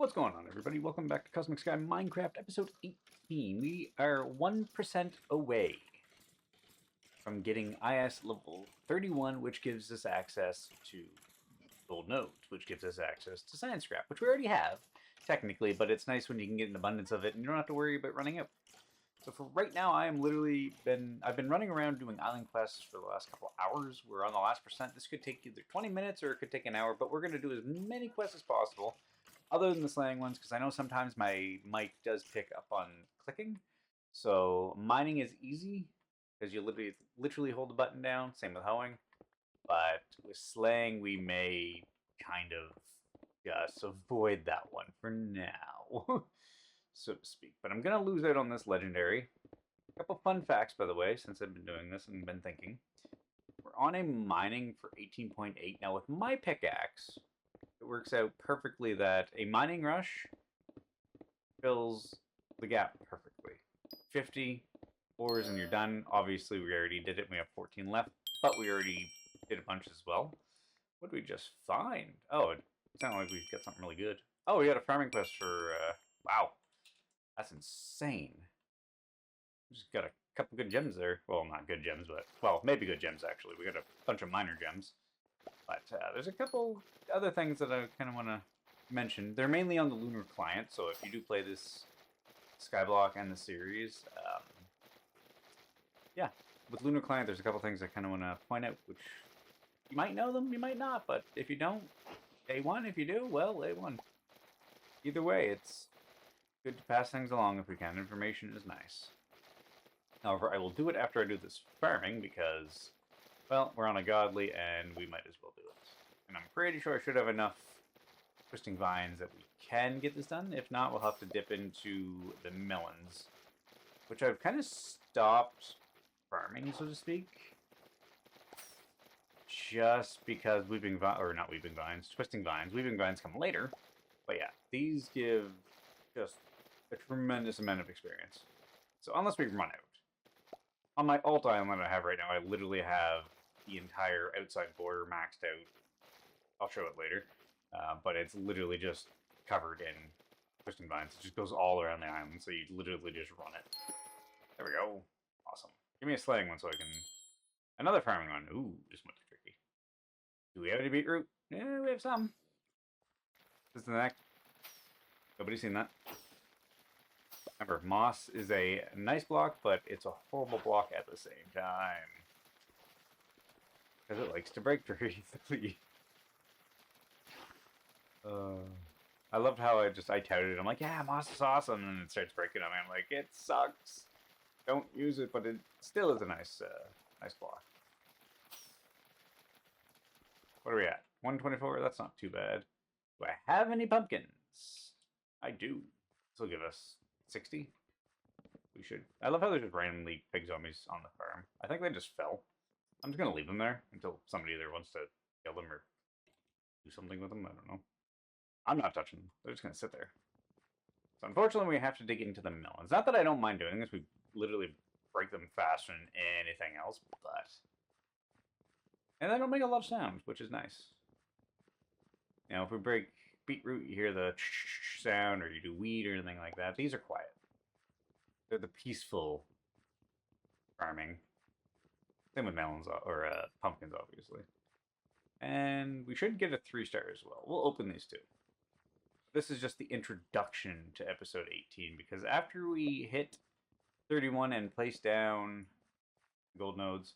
What's going on, everybody? Welcome back to Cosmic Sky Minecraft episode 18. We are 1% away from getting IS level 31, which gives us access to gold nodes, which gives us access to science scrap, which we already have, technically, but it's nice when you can get an abundance of it and you don't have to worry about running out. So for right now, I've been running around doing island quests for the last couple hours. We're on the last percent. This could take either 20 minutes or it could take an hour, but we're going to do as many quests as possible, other than the slaying ones, because I know sometimes my mic does pick up on clicking. So mining is easy, because you literally hold the button down, same with hoeing. But with slaying, we may kind of just avoid that one for now, so to speak. But I'm going to lose out on this legendary. A couple fun facts, by the way, since I've been doing this and been thinking. We're on a mining for 18.8. Now, with my pickaxe, it works out perfectly that a mining rush fills the gap perfectly. 50 ores and you're done. Obviously, we already did it. We have 14 left, but we already did a bunch as well. What did we just find? Oh, it sounded like we got something really good. Oh, we got a farming quest for, wow. That's insane. We just got a couple good gems there. Well, not good gems, but, well, maybe good gems, actually. We got a bunch of minor gems. But there's a couple other things that I kind of want to mention. They're mainly on the lunar client, so if you do play this Skyblock and the series, yeah, with lunar client, there's a couple things I kind of want to point out, which you might know them, you might not, but if you don't, A1. If you do, well, A1. Either way, it's good to pass things along if we can. Information is nice. However, I will do it after I do this farming because, well, we're on a godly, and we might as well do it. And I'm pretty sure I should have enough twisting vines that we can get this done. If not, we'll have to dip into the melons, which I've kind of stopped farming, so to speak. Just because twisting vines. Weaving vines come later. But yeah, these give just a tremendous amount of experience. So unless we run out. On my alt island that I have right now, I literally have the entire outside border maxed out. I'll show it later. But it's literally just covered in twisting vines. It just goes all around the island, so you literally just run it. There we go. Awesome. Give me a slaying one so I can... Another farming one. Ooh, this one's tricky. Do we have any beetroot? Yeah, we have some. This is the next. Nobody's seen that. Remember, moss is a nice block, but it's a horrible block at the same time. Because it likes to break very easily. I loved how I touted it. I'm like, yeah, moss is awesome, and then it starts breaking on me. I'm like, it sucks. Don't use it, but it still is a nice block. What are we at? 124? That's not too bad. Do I have any pumpkins? I do. This will give us 60. We should. I love how there's just randomly pig zombies on the farm. I think they just fell. I'm just going to leave them there until somebody either wants to kill them or do something with them. I don't know. I'm not touching them. They're just going to sit there. So unfortunately, we have to dig into the melons. Not that I don't mind doing this. We literally break them faster than anything else, but... And they don't make a lot of sound, which is nice. Now, if we break beetroot, you hear the sound, or you do wheat or anything like that. These are quiet. They're the peaceful farming. Same with melons, or pumpkins, obviously. And we should get a 3-star as well. We'll open these two. This is just the introduction to episode 18, because after we hit 31 and place down gold nodes,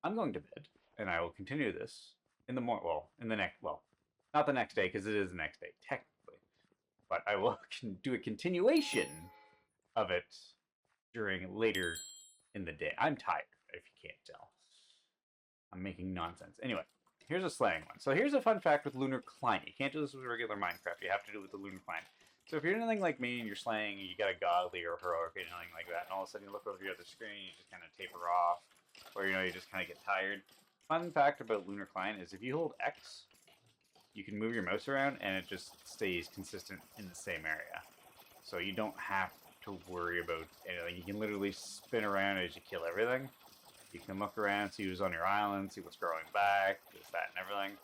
I'm going to bed, and I will continue this in the not the next day, because it is the next day, technically. But I will do a continuation of it during later in the day. I'm tired, if you can't tell. I'm making nonsense. Anyway, here's a slaying one. So here's a fun fact with lunar client. You can't do this with regular Minecraft. You have to do it with the lunar client. So if you're anything like me and you're slaying, you got a godly or heroic or anything like that, and all of a sudden you look over your other screen, you just kind of taper off, or you just kind of get tired. Fun fact about lunar client is if you hold X, you can move your mouse around and it just stays consistent in the same area. So you don't have to worry about anything. You can literally spin around as you kill everything. You can look around, see who's on your island, see what's growing back, this, that, and everything.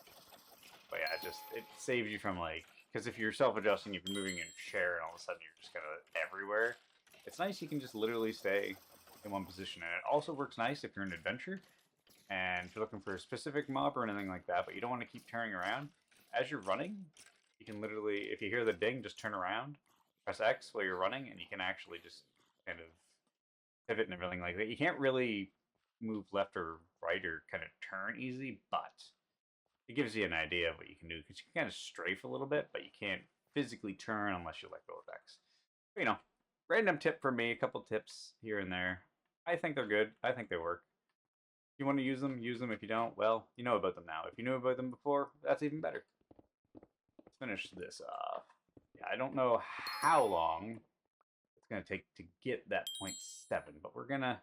But yeah, it saves you from, like, because if you're self-adjusting, if you're moving in a chair and all of a sudden you're just kind of everywhere, it's nice you can just literally stay in one position. And it also works nice if you're in adventure and if you're looking for a specific mob or anything like that, but you don't want to keep turning around. As you're running, you can literally, if you hear the ding, just turn around, press X while you're running, and you can actually just kind of pivot and everything like that. You can't really move left or right or kind of turn easy, but it gives you an idea of what you can do, because you can kind of strafe a little bit, but you can't physically turn unless you let go of X. But, you know, random tip for me, a couple tips here and there. I think they're good. I think they work. If you want to use them, use them. If you don't, well, you know about them now. If you knew about them before, that's even better. Let's finish this off. Yeah, I don't know how long it's gonna take to get that 0.7, but we're gonna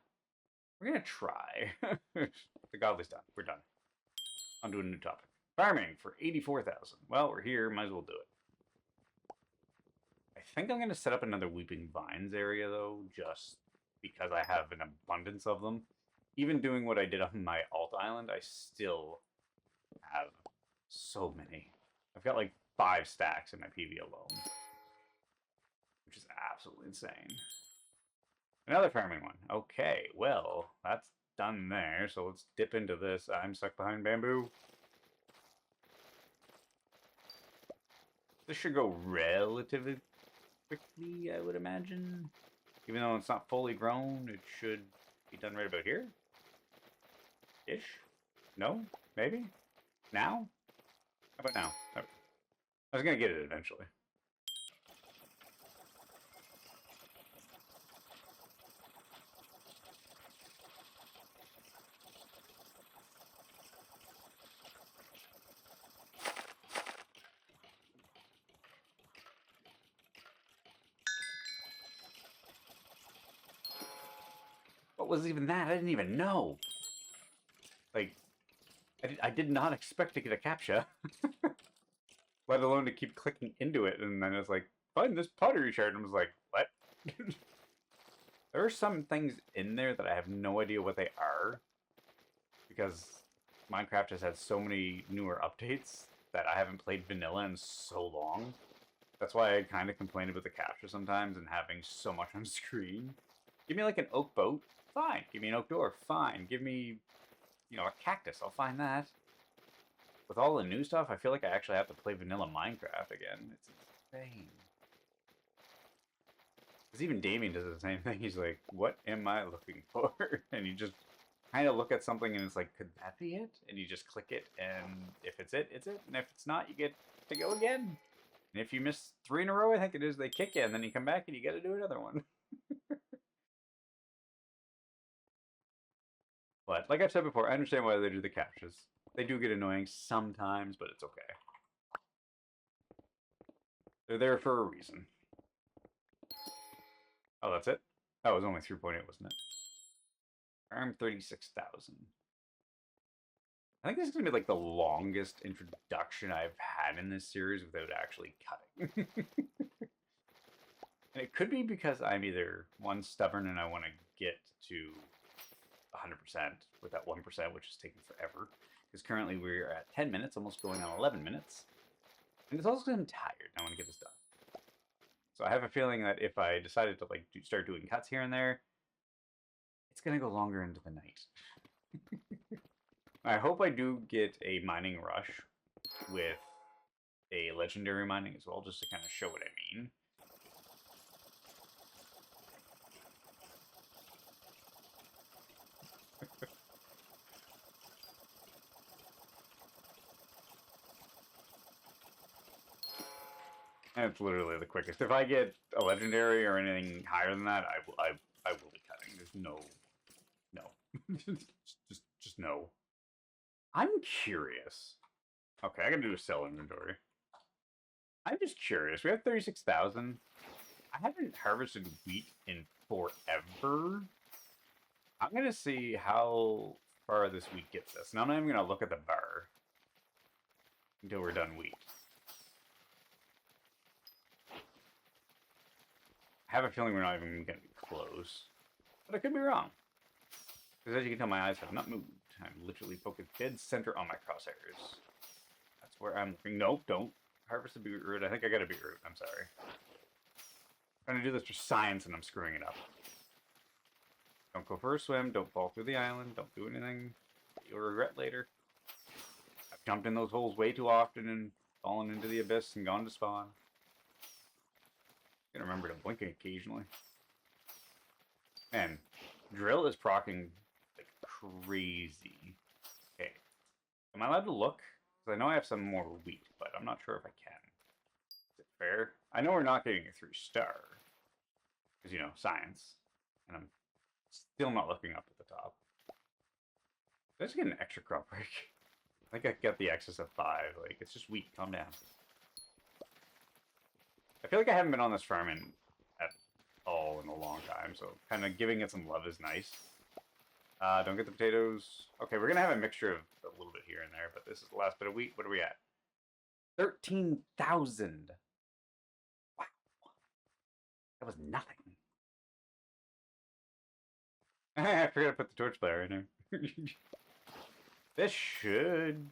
try. The godly's done. We're done. On to a new topic. Farming for 84,000. Well, we're here. Might as well do it. I think I'm gonna set up another Weeping Vines area though, just because I have an abundance of them. Even doing what I did on my alt island, I still have so many. I've got like 5 stacks in my PV alone, which is absolutely insane. Another farming one. Okay, well, that's done there, so let's dip into this. I'm stuck behind bamboo. This should go relatively quickly, I would imagine. Even though it's not fully grown, it should be done right about here. Ish? No? Maybe? Now? How about now? Oh. I was gonna get it eventually. What was even that? I didn't even know. Like, I did not expect to get a CAPTCHA. Let alone to keep clicking into it, and then it's like, find this pottery shard, and I was like, what? There are some things in there that I have no idea what they are, because Minecraft has had so many newer updates that I haven't played vanilla in so long. That's why I kind of complain about the capture sometimes and having so much on screen. Give me like an oak boat, fine. Give me an oak door, fine. Give me, you know, a cactus, I'll find that. With all the new stuff, I feel like I actually have to play vanilla Minecraft again. It's insane. Because even Damien does the same thing. He's like, what am I looking for? And you just kind of look at something and it's like, could that be it? And you just click it, and if it's it, it's it. And if it's not, you get to go again. And if you miss 3 in a row, I think it is, they kick you, and then you come back and you got to do another one. But like I've said before, I understand why they do the captures. They do get annoying sometimes, but it's okay. They're there for a reason. Oh, that's it? That was only 3.8, wasn't it? I'm 36,000. I think this is going to be like the longest introduction I've had in this series without actually cutting. And it could be because I'm either, one, stubborn and I want to get to 100% with that 1%, which is taking forever. Because currently we're at 10 minutes, almost going on 11 minutes. And it's also because I'm tired. I want to get this done. So I have a feeling that if I decided to like start doing cuts here and there, it's going to go longer into the night. I hope I do get a mining rush with a legendary mining as well, just to kind of show what I mean. And it's literally the quickest. If I get a legendary or anything higher than that, I will be cutting. There's no, just no. I'm curious. Okay, I gotta do a sell inventory. I'm just curious. We have 36,000. I haven't harvested wheat in forever. I'm gonna see how far this wheat gets us. And I'm not even gonna look at the bar until we're done wheat. I have a feeling we're not even going to be close. But I could be wrong. Because as you can tell, my eyes have not moved. I'm literally focused dead center on my crosshairs. That's where I'm looking. Nope, don't. Harvest a beetroot. I think I got a beetroot. I'm sorry. I'm trying to do this for science and I'm screwing it up. Don't go for a swim. Don't fall through the island. Don't do anything you'll regret later. I've jumped in those holes way too often and fallen into the abyss and gone to spawn. Gotta remember to blink occasionally. Man, drill is procking like crazy. Okay. Am I allowed to look? Because I know I have some more wheat, but I'm not sure if I can. Is it fair? I know we're not getting a 3-star. Because, you know, science. And I'm still not looking up at the top. Did I just get an extra crop break? I think I got the excess of 5. Like, it's just wheat. Calm down. I feel like I haven't been on this farm at all in a long time, so kind of giving it some love is nice. Don't get the potatoes. Okay, we're going to have a mixture of a little bit here and there, but this is the last bit of wheat. What are we at? 13,000. Wow. That was nothing. I forgot to put the torchlight in here. This should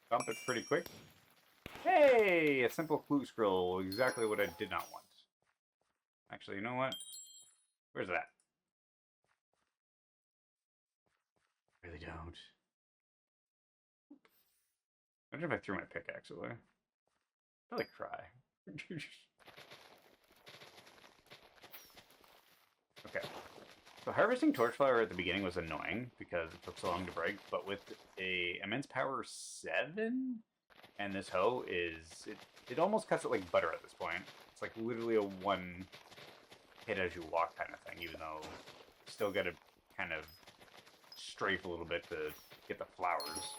bump it pretty quick. Hey, a simple clue scroll. Exactly what I did not want. Actually, you know what? Where's that? Really don't. Imagine if I threw my pickaxe away. I'd probably cry. Okay. So harvesting torchflower at the beginning was annoying because it took so long to break, but with a immense power 7, and this hoe is it almost cuts it like butter at this point. It's like literally a 1 hit as you walk kind of thing, even though you still got to kind of strafe a little bit to get the flowers.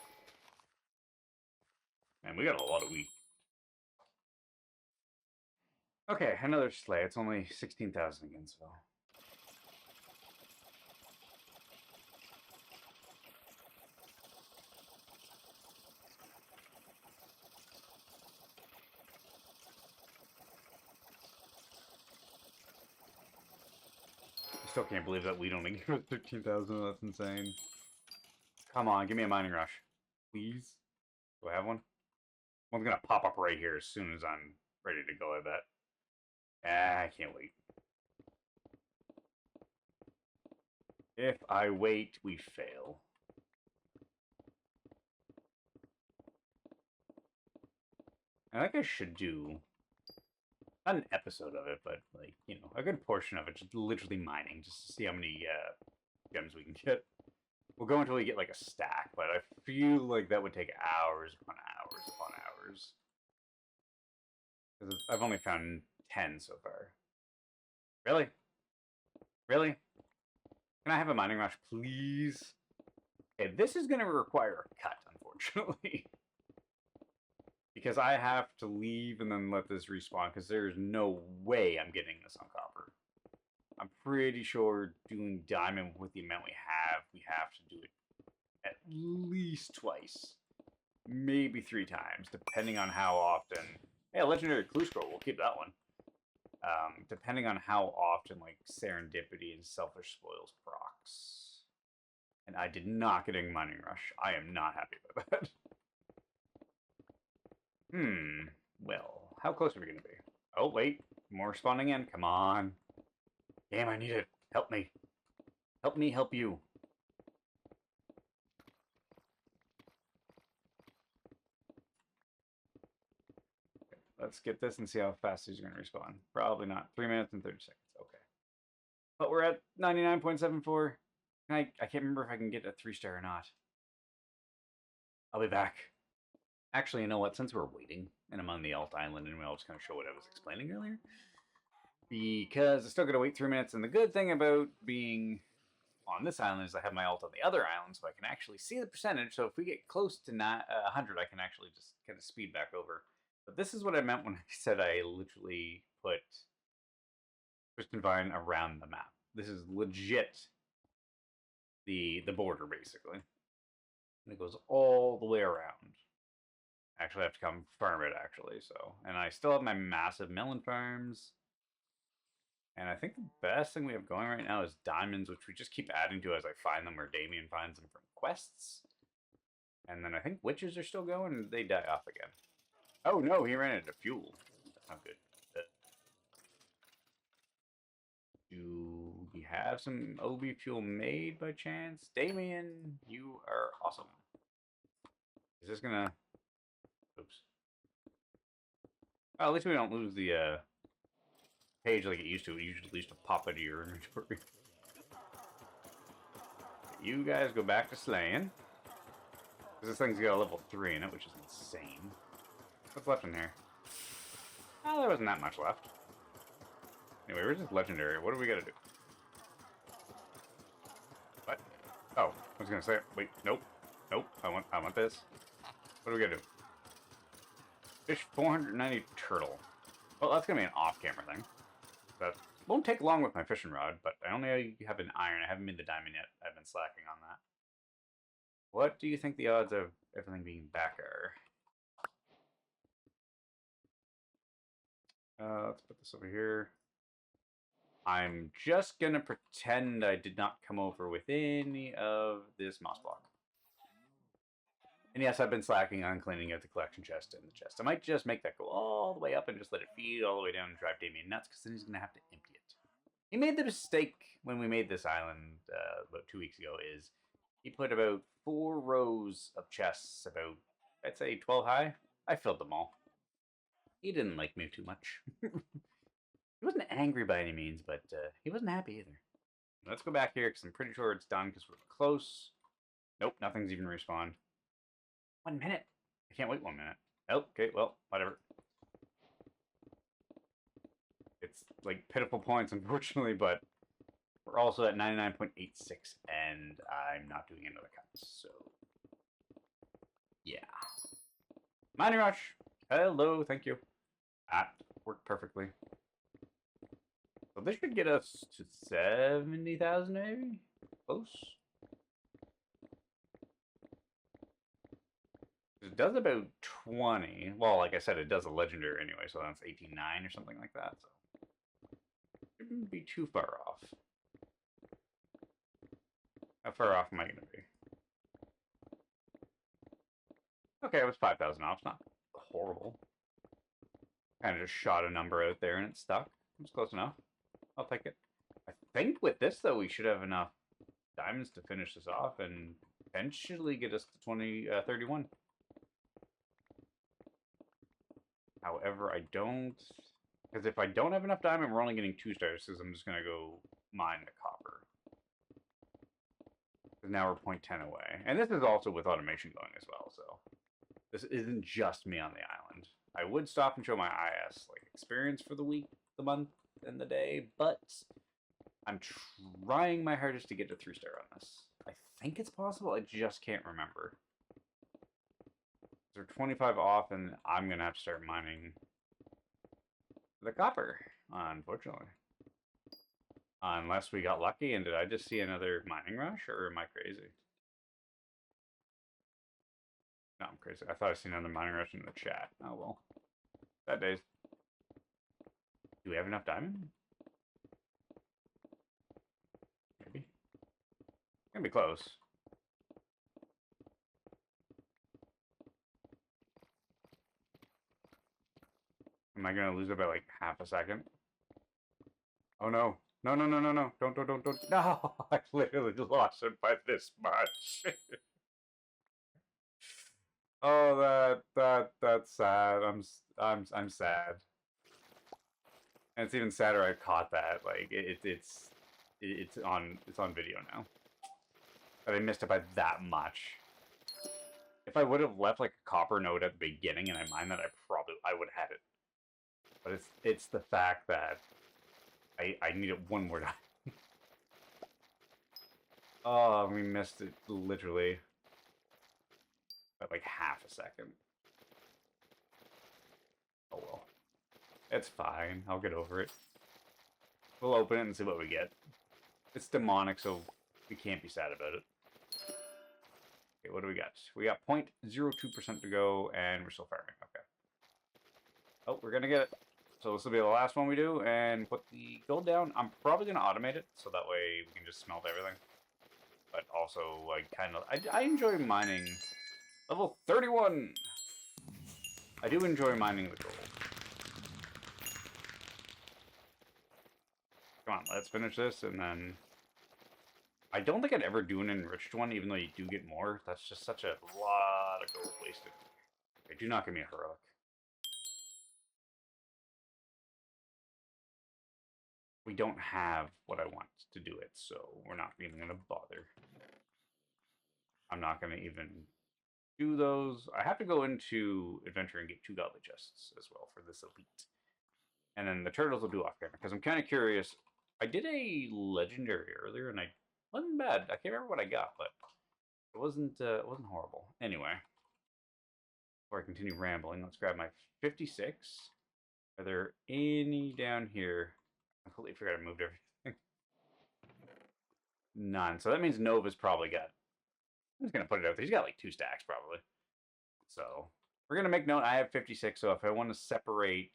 Man, we got a lot of wheat. Okay, another sleigh. It's only 16,000 again, so. I still can't believe that we only gave it 13,000. That's insane. Come on, give me a mining rush. Please? Do I have one? One's gonna pop up right here as soon as I'm ready to go, I bet. I can't wait. If I wait, we fail. I think I should do, not an episode of it, but, like, you know, a good portion of it, just literally mining, just to see how many gems we can get. We'll go until we get, like, a stack, but I feel like that would take hours upon hours upon hours. Because I've only found 10 so far. Really? Really? Can I have a mining rush, please? Okay, this is going to require a cut, unfortunately. Because I have to leave and then let this respawn, because there's no way I'm getting this on copper. I'm pretty sure doing diamond with the amount we have to do it at least twice. Maybe 3 times, depending on how often. Hey, a legendary clue scroll, we'll keep that one. Depending on how often, like, serendipity and selfish spoils procs. And I did not get a mining rush. I am not happy about that. Well, how close are we going to be? Oh, wait. More spawning in. Come on. Damn, I need it. Help me. Help me help you. Okay, let's get this and see how fast these are going to respawn. Probably not. 3 minutes and 30 seconds. Okay. But we're at 99.74. I can't remember if I can get a 3-star or not. I'll be back. Actually, you know what? Since we're waiting, and I'm on the alt island, and I'll just kind of show what I was explaining earlier. Because I still got to wait 3 minutes, and the good thing about being on this island is I have my alt on the other island, so I can actually see the percentage. So if we get close to 100, I can actually just kind of speed back over. But this is what I meant when I said I literally put Twisted Vine around the map. This is legit the border, basically. And it goes all the way around. Actually, I have to come farm it, actually, so. And I still have my massive melon farms. And I think the best thing we have going right now is diamonds, which we just keep adding to as I find them, or Damien finds them from quests. And then I think witches are still going, and they die off again. Oh no, he ran out of fuel. That's not good. Do we have some OB fuel made by chance? Damien, you are awesome. Is this gonna... Oops. Oh, at least we don't lose the page like it used to. It usually used to pop into your inventory. You guys go back to slaying. This thing's got a level 3 in it, which is insane. What's left in here? Oh, there wasn't that much left. Anyway, where's this legendary? What do we gotta do? What? Oh, I was gonna say, wait, nope. Nope, I want this. What do we gotta do? Fish 490 turtle. Well, that's gonna be an off-camera thing. That won't take long with my fishing rod, but I only have an iron. I haven't made the diamond yet. I've been slacking on that. What do you think the odds of everything being back are? Let's put this over here. I'm just gonna pretend I did not come over with any of this moss block. And yes, I've been slacking on cleaning out the collection chest and the chest. I might just make that go all the way up and just let it feed all the way down and drive Damien nuts, because then he's gonna have to empty it. He made the mistake when we made this island about 2 weeks ago, is he put about 4 rows of chests, about, I'd say 12 high. I filled them all. He didn't like me too much. He wasn't angry by any means, but he wasn't happy either. Let's go back here, because I'm pretty sure it's done, because we're close. Nope, nothing's even respawned. 1 minute. I can't wait 1 minute. Oh, okay, well, whatever. It's like pitiful points, unfortunately, but we're also at 99.86, and I'm not doing another cut, so yeah. Mining rush. Hello, thank you. That worked perfectly. So this should get us to 70,000, maybe? Close. It does about 20. Well, like I said, it does a legendary anyway, so that's 18.9 or something like that. So shouldn't be too far off. How far off am I going to be? Okay, it was 5,000 off. It's not horrible. Kind of just shot a number out there and it stuck. It's close enough. I'll take it. I think with this, though, we should have enough diamonds to finish this off and potentially get us to 31. However, I don't... Because if I don't have enough diamond, we're only getting 2 stars, because I'm just going to go mine the copper. Because now we're 0.10 away. And this is also with automation going as well, so... This isn't just me on the island. I would stop and show my IS like experience for the week, the month, and the day, but I'm trying my hardest to get to 3-star on this. I think it's possible, I just can't remember. They're 25 off, and I'm gonna have to start mining the copper, unfortunately. Unless we got lucky, and did I just see another mining rush, or am I crazy? No, I'm crazy. I thought I seen another mining rush in the chat. Oh well. That days. Do we have enough diamond? Maybe. Gonna be close. Am I gonna lose it by like half a second? Oh no. No, no, no, no, no. Don't. No! I literally lost it by this much. Oh, that's sad. I'm sad. And it's even sadder I caught that. Like it's on video now. But I missed it by that much. If I would have left like a copper node at the beginning and I mined that, I would have had it. But it's the fact that I needed one more time. Oh, we missed it literally by like half a second. Oh well. It's fine. I'll get over it. We'll open it and see what we get. It's demonic, so we can't be sad about it. Okay, what do we got? We got 0.02% to go, and we're still firing. Okay. Oh, we're gonna get it. So this will be the last one we do, and put the gold down. I'm probably gonna automate it, so that way we can just smelt everything. But also, I enjoy mining. Level 31! I do enjoy mining the gold. Come on, let's finish this, and then... I don't think I'd ever do an enriched one, even though you do get more. That's just such a lot of gold wasted. Okay, do not give me a heroic. We don't have what I want to do it, so we're not even going to bother. I'm not going to even do those. I have to go into Adventure and get 2 Godly Chests as well for this elite. And then the turtles will do off camera, because I'm kind of curious. I did a legendary earlier, and I wasn't bad. I can't remember what I got, but it wasn't horrible. Anyway, before I continue rambling, let's grab my 56. Are there any down here? I completely forgot I moved everything. None. So that means Nova's probably got... I'm just going to put it out there. He's got like 2 stacks probably. So we're going to make note. I have 56. So if I want to separate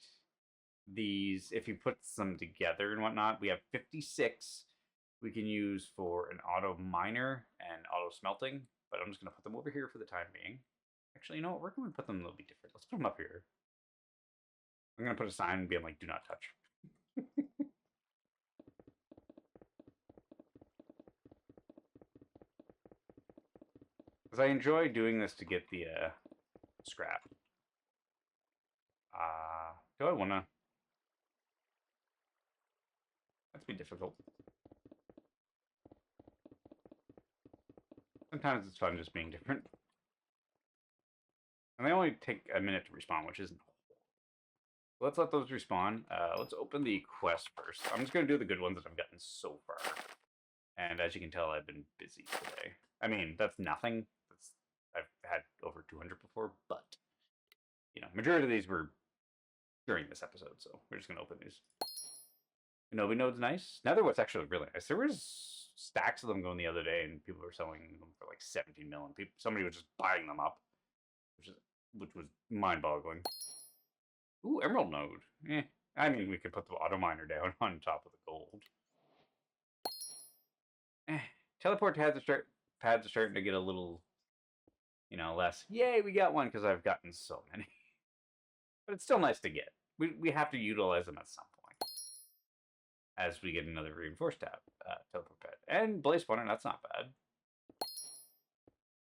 these, if he puts them together and whatnot, we have 56 we can use for an auto miner and auto smelting. But I'm just going to put them over here for the time being. Actually, you know what? We're going to put them a little bit different. Let's put them up here. I'm going to put a sign being like, do not touch. Because I enjoy doing this to get the scrap. Do I want to? That's be difficult. Sometimes it's fun just being different. And they only take a minute to respawn, which isn't... Let's let those respawn. Let's open the quest first. I'm just going to do the good ones that I've gotten so far. And as you can tell, I've been busy today. I mean, that's nothing. I've had over 200 before, but, you know, majority of these were during this episode, so we're just going to open these. Novi Node's nice. Netherwood's actually really nice. There was stacks of them going the other day, and people were selling them for like 17 mil, and somebody was just buying them up, which was mind-boggling. Ooh, Emerald Node. Eh. I mean, we could put the auto miner down on top of the gold. Teleport pads are starting to get a little, you know, less. Yay, we got one, because I've gotten so many. But it's still nice to get. We have to utilize them at some point. As we get another reinforced teleport pad. And Blaze Spawner, that's not bad.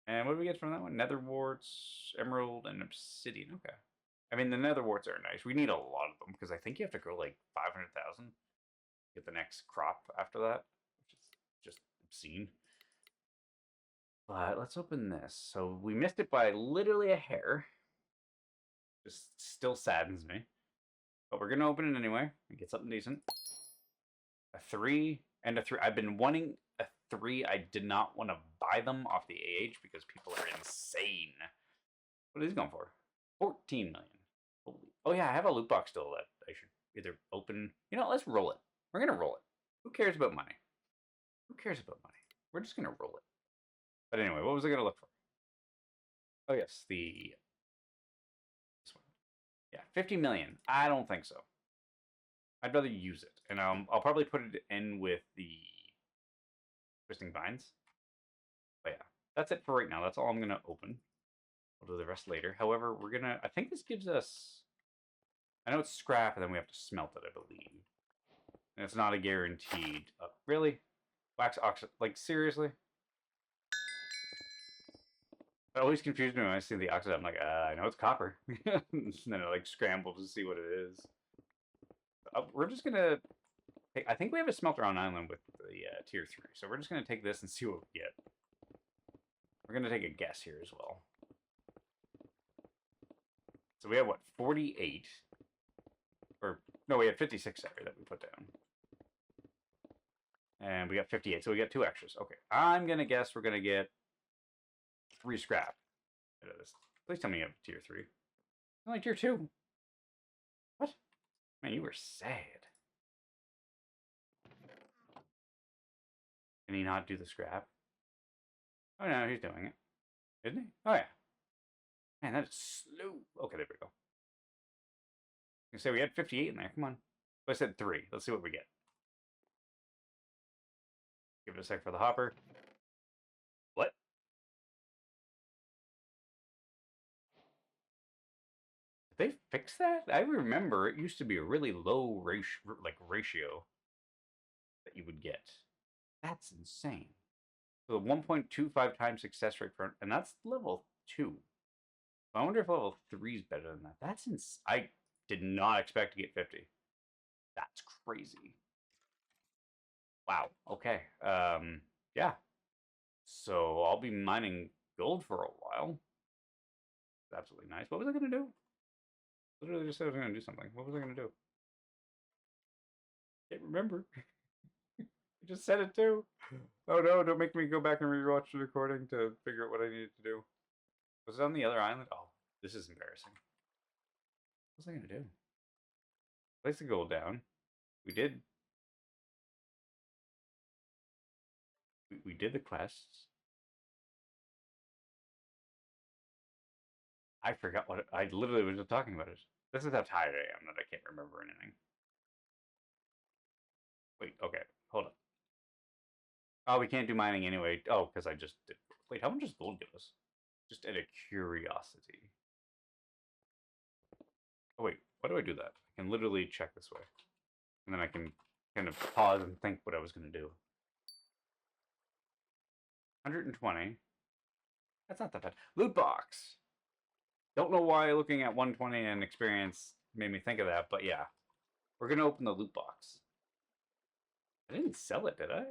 And what do we get from that one? Nether warts, emerald, and obsidian. Okay. I mean, the nether warts are nice. We need a lot of them, because I think you have to grow like 500,000. Get the next crop after that, which is just obscene. But let's open this. So we missed it by literally a hair. Just still saddens me. But we're going to open it anyway and get something decent. A 3 and a 3. I've been wanting a 3. I did not want to buy them off the AH because people are insane. What is he going for? 14 million. Holy. Oh yeah, I have a loot box still that I should either open. You know, let's roll it. We're going to roll it. Who cares about money? Who cares about money? We're just going to roll it. But anyway, what was I going to look for? Oh yes, this one. Yeah, 50 million. I don't think so. I'd rather use it. And I'll probably put it in with the Twisting Vines. But yeah, that's it for right now. That's all I'm going to open. We'll do the rest later. However, we're going to... I think this gives us... I know it's scrap, and then we have to smelt it, I believe. And it's not a guaranteed... really? Wax oxide? Like, seriously? It always confuses me when I see the oxide. I'm like, I know it's copper. And then it, like, scrambles to see what it is. We're just going to... I think we have a smelter on island with the tier 3. So we're just going to take this and see what we get. We're going to take a guess here as well. So we have, what, 48? Or, no, we had 56, sorry, that we put down. And we got 58, so we got 2 extras. Okay, I'm going to guess we're going to get 3 scrap out of this. Please tell me you have tier 3. Only tier 2. What? Man, you were sad. Can he not do the scrap? Oh, no, he's doing it. Isn't he? Oh, yeah. Man, that is slow. Okay, there we go. I say we had 58 in there. Come on. I said 3. Let's see what we get. Give it a sec for the hopper. What? Did they fix that? I remember it used to be a really low ratio that you would get. That's insane. So 1.25 times success rate for, and that's level 2. I wonder if level 3 is better than that. That's I did not expect to get 50. That's crazy. Wow. Okay. Yeah. So I'll be mining gold for a while. Absolutely nice. What was I gonna do? Literally just said I was gonna do something. What was I gonna do? Can't remember. I just said it too. Oh no! Don't make me go back and rewatch the recording to figure out what I needed to do. Was it on the other island? Oh, this is embarrassing. What was I gonna do? Place the gold down. We did. We did the quests. I forgot what I literally was just talking about it. This is how tired I am that I can't remember anything. Wait, okay, hold up. Oh, we can't do mining anyway. Oh, because I just did. Wait, how much does gold give us? Just out of curiosity. Oh wait, why do I do that? I can literally check this way, and then I can kind of pause and think what I was going to do. 120. That's not that bad. Loot box. Don't know why looking at 120 and experience made me think of that, but yeah. We're going to open the loot box. I didn't sell it, did I?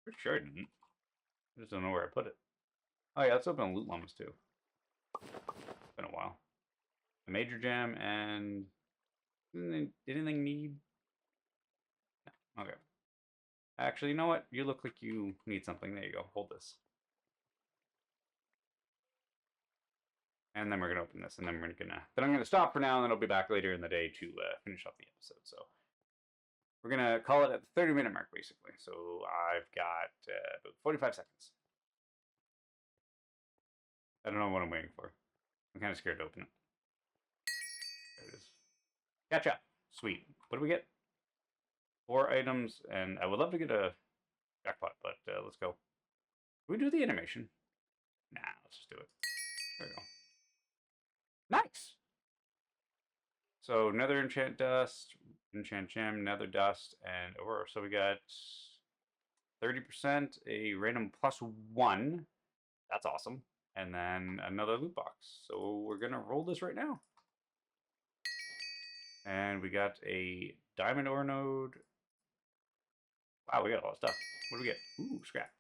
For sure I didn't. I just don't know where I put it. Oh yeah, let's open loot lumps too. It's been a while. A major gem and... Anything need? No. Okay. Actually, you know what? You look like you need something. There you go. Hold this. And then we're gonna open this, and then I'm gonna stop for now, and then I'll be back later in the day to finish off the episode. So we're gonna call it at the 30-minute mark, basically. So I've got about 45 seconds. I don't know what I'm waiting for. I'm kind of scared to open it. There it is. Catch up. Sweet. What do we get? 4 items, and I would love to get a jackpot, but let's go. Can we do the animation? Nah, let's just do it. There we go. Nice! So, nether enchant dust, enchant gem, nether dust, and ore. So we got 30%, a random +1. That's awesome. And then another loot box. So we're gonna roll this right now. And we got a diamond ore node. Wow, we got a lot of stuff. What do we get? Ooh, scrap.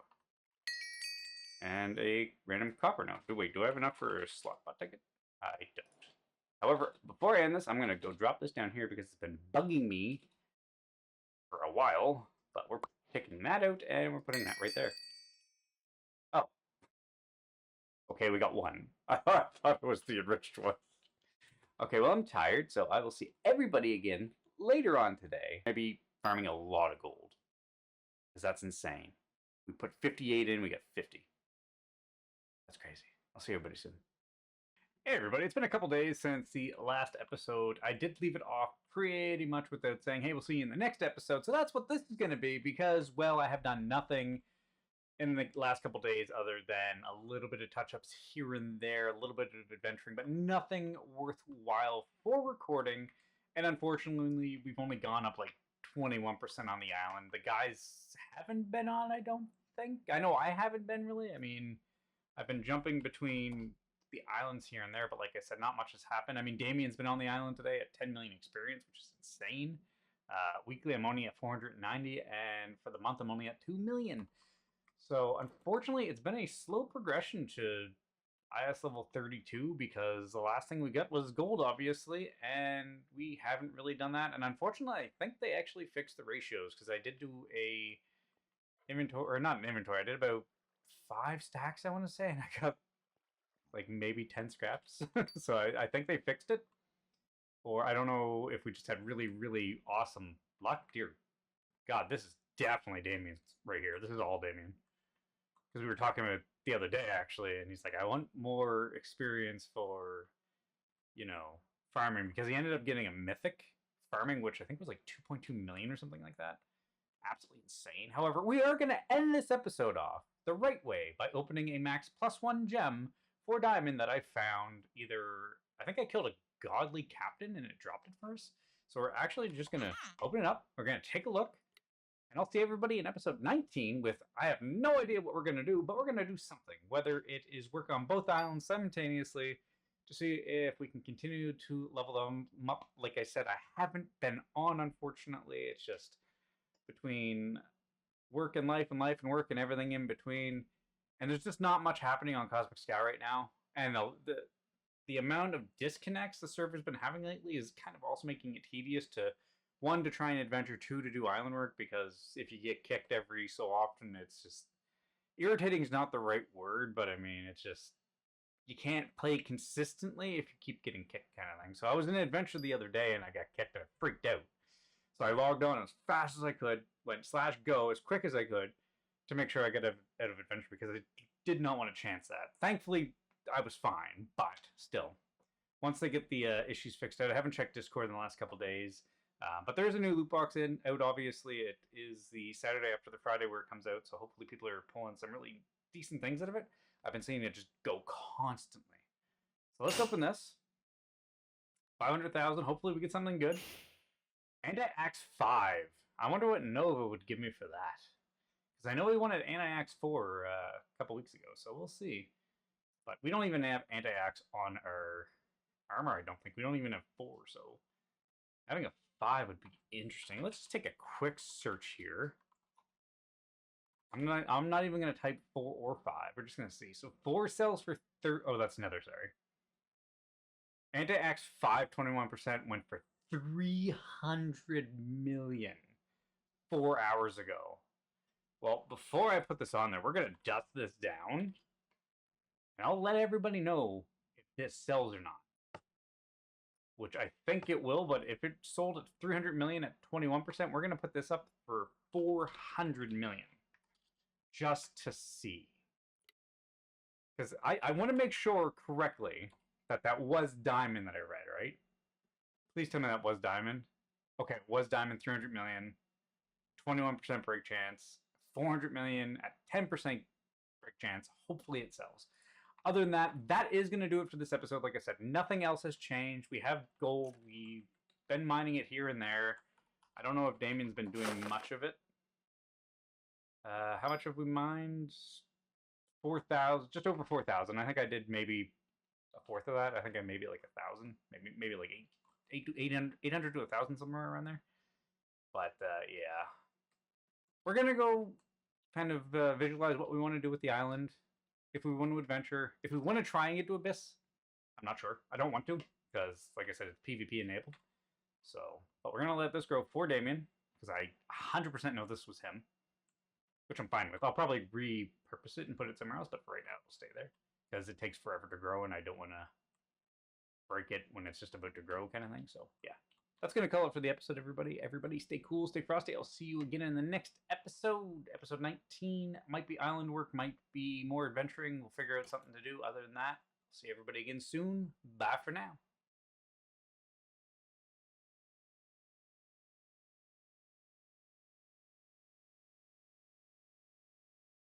And a random copper node. Wait, do I have enough for a slot bot ticket? I don't. However, before I end this, I'm going to go drop this down here because it's been bugging me for a while. But we're picking that out, and we're putting that right there. Oh. Okay, we got 1. I thought it was the enriched one. Okay, well, I'm tired, so I will see everybody again later on today. I'll be farming a lot of gold. Because that's insane. We put 58 in, we got 50. That's crazy. I'll see everybody soon. Hey everybody, it's been a couple days since the last episode. I did leave it off pretty much without saying, hey, we'll see you in the next episode. So that's what this is going to be because, well, I have done nothing in the last couple days other than a little bit of touch-ups here and there, a little bit of adventuring, but nothing worthwhile for recording. And unfortunately, we've only gone up like 21% on the island. The guys haven't been on, I don't think. I know I haven't been really. I mean, I've been jumping between the islands here and there, but like I said, not much has happened. I mean, Damien's been on the island today at 10 million experience, which is insane. Weekly, I'm only at 490, and for the month, I'm only at 2 million. So, unfortunately, it's been a slow progression to IS level 32 because the last thing we got was gold, obviously, and we haven't really done that. And unfortunately, I think they actually fixed the ratios because I did do a inventory, or not an inventory, I did about 5 stacks, I want to say, and I got like maybe 10 scraps. So I think they fixed it. Or I don't know if we just had really, really awesome luck. Dear God, this is definitely Damien's right here. This is all Damien. Because we were talking about it the other day, actually, and he's like, I want more experience for, you know, farming. Because he ended up getting a mythic farming, which I think was like 2.2 million or something like that. Absolutely insane. However, we are going to end this episode off the right way by opening a max +1 gem for diamond that I found either... I think I killed a godly captain, and it dropped it for us. So we're actually just going to open it up. We're going to take a look. And I'll see everybody in episode 19 with, I have no idea what we're going to do, but we're going to do something. Whether it is work on both islands simultaneously to see if we can continue to level them up. Like I said, I haven't been on, unfortunately. It's just between work and life and work and everything in between. And there's just not much happening on Cosmic Scout right now. And the amount of disconnects the server's been having lately is kind of also making it tedious to, one, to try and adventure, two, to do island work, because if you get kicked every so often, it's just, irritating is not the right word, but I mean, it's just, you can't play consistently if you keep getting kicked kind of thing. So I was in an adventure the other day and I got kicked and I freaked out. So I logged on as fast as I could, went /go as quick as I could to make sure I got out of adventure, because I did not want to chance that. Thankfully, I was fine, but still. Once they get the issues fixed out, I haven't checked Discord in the last couple days. But there's a new loot box out, obviously. It is the Saturday after the Friday where it comes out, so hopefully people are pulling some really decent things out of it. I've been seeing it just go constantly. So let's open this. 500,000. Hopefully we get something good. Anti-Axe 5. I wonder what Nova would give me for that. Because I know we wanted Anti-Axe 4 a couple weeks ago, so we'll see. But we don't even have Anti-Axe on our armor, I don't think. We don't even have 4, so having a 5 would be interesting. Let's just take a quick search here. I'm not even going to type 4 or 5. We're just going to see. So 4 sells for oh, that's Nether, sorry. Anti-Axe 5, 21% went for 300 million 4 hours ago. Well, before I put this on there, we're going to dust this down. And I'll let everybody know if this sells or not. Which I think it will, but if it sold at 300 million at 21%, we're going to put this up for 400 million. Just to see. Because I want to make sure correctly that was diamond that I read, right? Please tell me that was diamond. Okay, it was diamond, 300 million, 21% break chance, 400 million at 10% break chance. Hopefully it sells. Other than that, that is going to do it for this episode. Like I said, nothing else has changed. We have gold. We've been mining it here and there. I don't know if Damien's been doing much of it. How much have we mined? 4,000, just over 4,000. I think I did maybe a fourth of that. I think I maybe like 1,000, maybe like 800 to 1,000, somewhere around there. But yeah, we're gonna go kind of visualize what we want to do with the island. If we want to adventure, if we want to try and get to Abyss, I'm not sure. I don't want to, because like I said, it's PvP enabled. So, but we're gonna let this grow for Damien, because I 100% know this was him. Which I'm fine with. I'll probably repurpose it and put it somewhere else, but for right now, it'll stay there. Because it takes forever to grow, and I don't want to break it when it's just about to grow kind of thing. So, yeah. That's going to call it for the episode, everybody. Everybody stay cool, stay frosty. I'll see you again in the next episode. Episode 19 might be island work, might be more adventuring. We'll figure out something to do. Other than that, I'll see everybody again soon. Bye for now.